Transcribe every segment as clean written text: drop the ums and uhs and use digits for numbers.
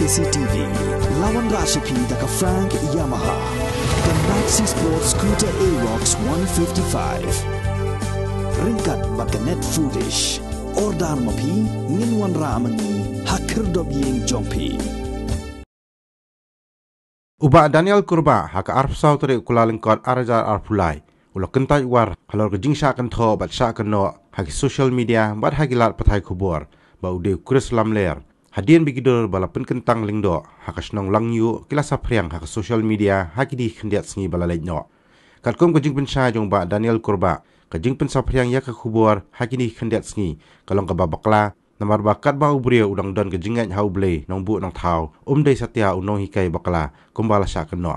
Baptist TV, lawan Rashipi daka Frank Yamaha, the Maxi Sports Scooter Aerox 155. Ringkat bakanet foolish, ordan mapi, nginwan ramani, hakir dobyeng jompi. Uba Daniel Kurba haka arpsau tere kulalengkot arajar arpulai. Ulo kentai war kalau kejing syakan tho bat syakan no haki social media bat haki lat patai kubur ba ude Chris Lamler hadian bigidur bala penkentang lingdo haka snong langyu kilasa priang haka social media haki di kendiat sengi bala lejno katkom kejing pensya jong ba Daniel Kurba kejing pensa priang ya ka kubur haki di kendiat sengi kalong ka babakla namar bakat ba ubrio udang don kejingat hau ble nong bu nong thau dei satya unong hikai bakla kumbala syakan no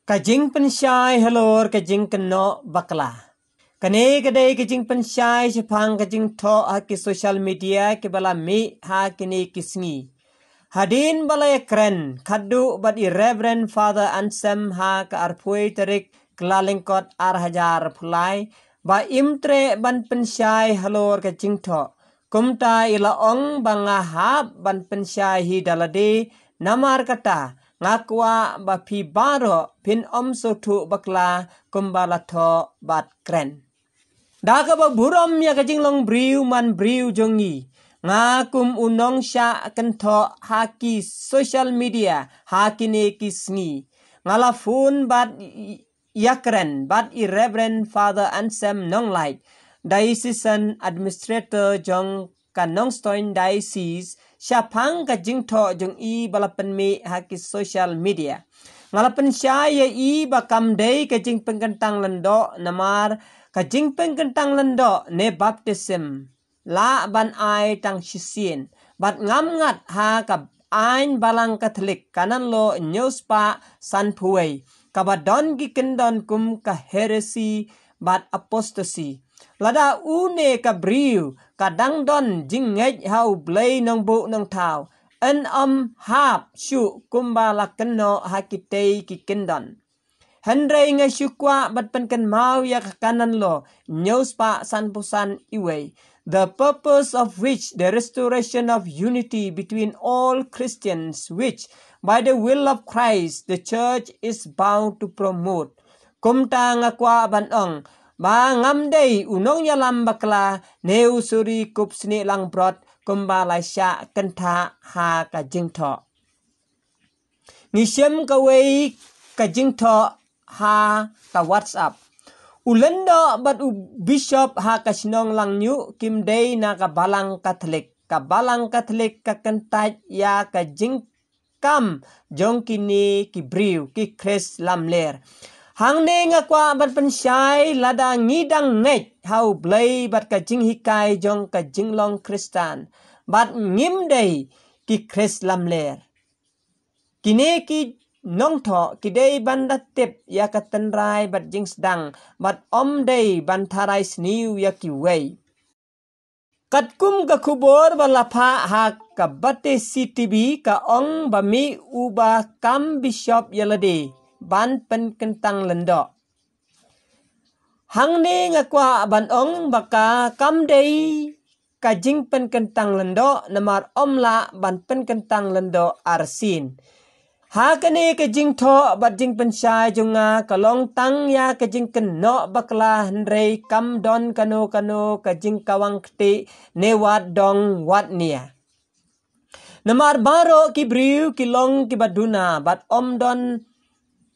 Kajing pensyai halor kajing keno bakla. Kane kadai kajing pensyai sepang kajing to haki social media ke bala mi ha kini kisngi. Hadin bala kren kadu bat i Reverend Father Ansem ha ka arpui terik kelalengkot arhajar pulai ba imtre ban pensyai halor kajing to. Kumta ila ong banga hab ban pensyai hi dalade namar kata ngakwa ba pi baro pin sotu bakla kumbala to bat kren. Daga ba burom ya kajing long briu man briu jongi. Ngakum unong sya kento haki social media haki ne kisngi. Ngalafun bat yakren bat i Reverend Father Ansem Nonglight. Diocesan Administrator jong Kanongstoin Diocese siapang kajing to jong i balapan mi haki social media. Ngalapan siya i bakam day kajing pengkentang lendo namar kajing pengkentang lendo ne baptism. La ban ay tang sisin. Bat ngam ngat ha ka ain balang Katolik kanan lo news pa san puway. Kabadon gikendon kum ka heresy bat apostasy. Lada une ka briu kadang don jingej hau blay nong bu nong tau en hap syu kumbala keno hakitei ki kendon Henry nga syukwa bat penken mau ya kanan lo news pa san pusan iwe the purpose of which the restoration of unity between all Christians which by the will of Christ the church is bound to promote kumta nga kwa banong ba ngam day unong yalam bakla neu suri kup sini lang brot kumbala sya kenta ha ka jingto. Nisem kawai ka jingto ha ka WhatsApp. Ulendo bat u bishop ha ka sinong lang nyu kim day na ka balang Katolik. Ka balang Katolik ka kentaj ya ka jingkam jong kini ki briu ki Chris Lamler. Hang ne nga kwa bat pensyai lada ngidang ngej hau blay bat kajing hikai jong kajing long Kristan bat ngim day ki Chris Lamler. Kine ki nong to ki day banda tip ya katenrai bat jing sedang bat day bantarai sniu ya ki way. Katkum ka kubor balapa ha ka bate CTV ka ong bami uba kam bishop yalade. Ban penkentang lendo. Hang ne ngakwa ban ong baka kam day kajing penkentang lendo namar omla ban penkentang lendo arsin. Hakane kajing to bat jing pensai junga kalong tang ya kajing keno bakla hendrei kam don kano kajing kawang kti newat dong wat nia. Namar baro kibriu kilong kibaduna bat don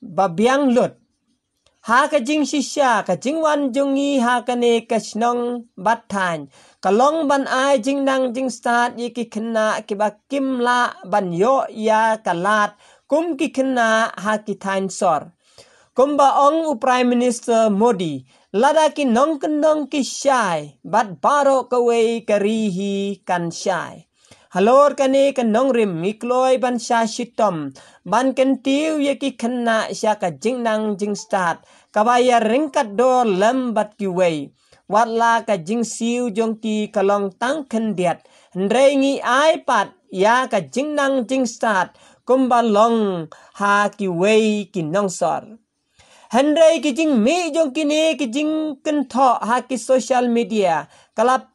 babiang lut. Ha kajing sisya, kajing wan jungi ha kane kasnong batan. Kalong ban ay jing nang jing start yiki kena kibakim la ban yo ya kalat kum ki kena ha kitain sor. Kumba ong Prime Minister Modi lada ki nong kendong ki syai bat baro kaway karihi kan syai. Halor kane kanong rim ngikloy ban sya shitom ban kentiu yaki kena sya ka jingnang jing start kabaya ringkat do lembat ki way watla ka jing siu jong ki kalong tang kendiat ndrengi iPad ya ka jingnang jing start kumbalong ha ki way ki nongsor Hendrai ki jing mi jong kini ki jing kento ha ki social media kalap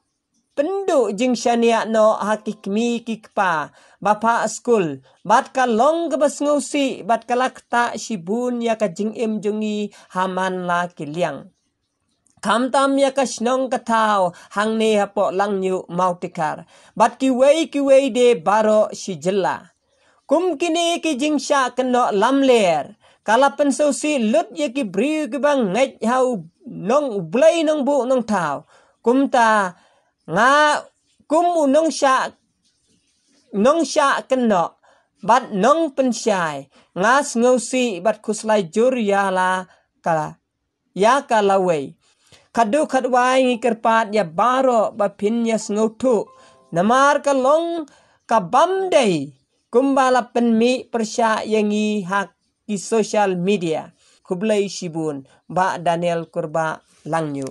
penduk jing syania no hakikmi kikpa bapa skul bat ka long ke basngusi bat kalak ta shibun ya ka jing im jungi haman la kiliang kam tam ya ka snong ka tao hang ne hapo lang nyu mau tikar bat ki wei de baro si jela kum kini ki jing sha keno lam ler kala pensosi lut ye ki briu ki bang ngai hau nong blai nong bu nong tao kum ta nga kum nong sha keno bat nong pensyai ngas ngosi bat kuslai jur ya la kala ya kala wei kadu kadwai ngi kerpat ya baro ba pin ya sngotu namar ka long ka bamdei kumbala penmi persya yangi hak di social media kublai shibun ba Daniel Kurba Langyu.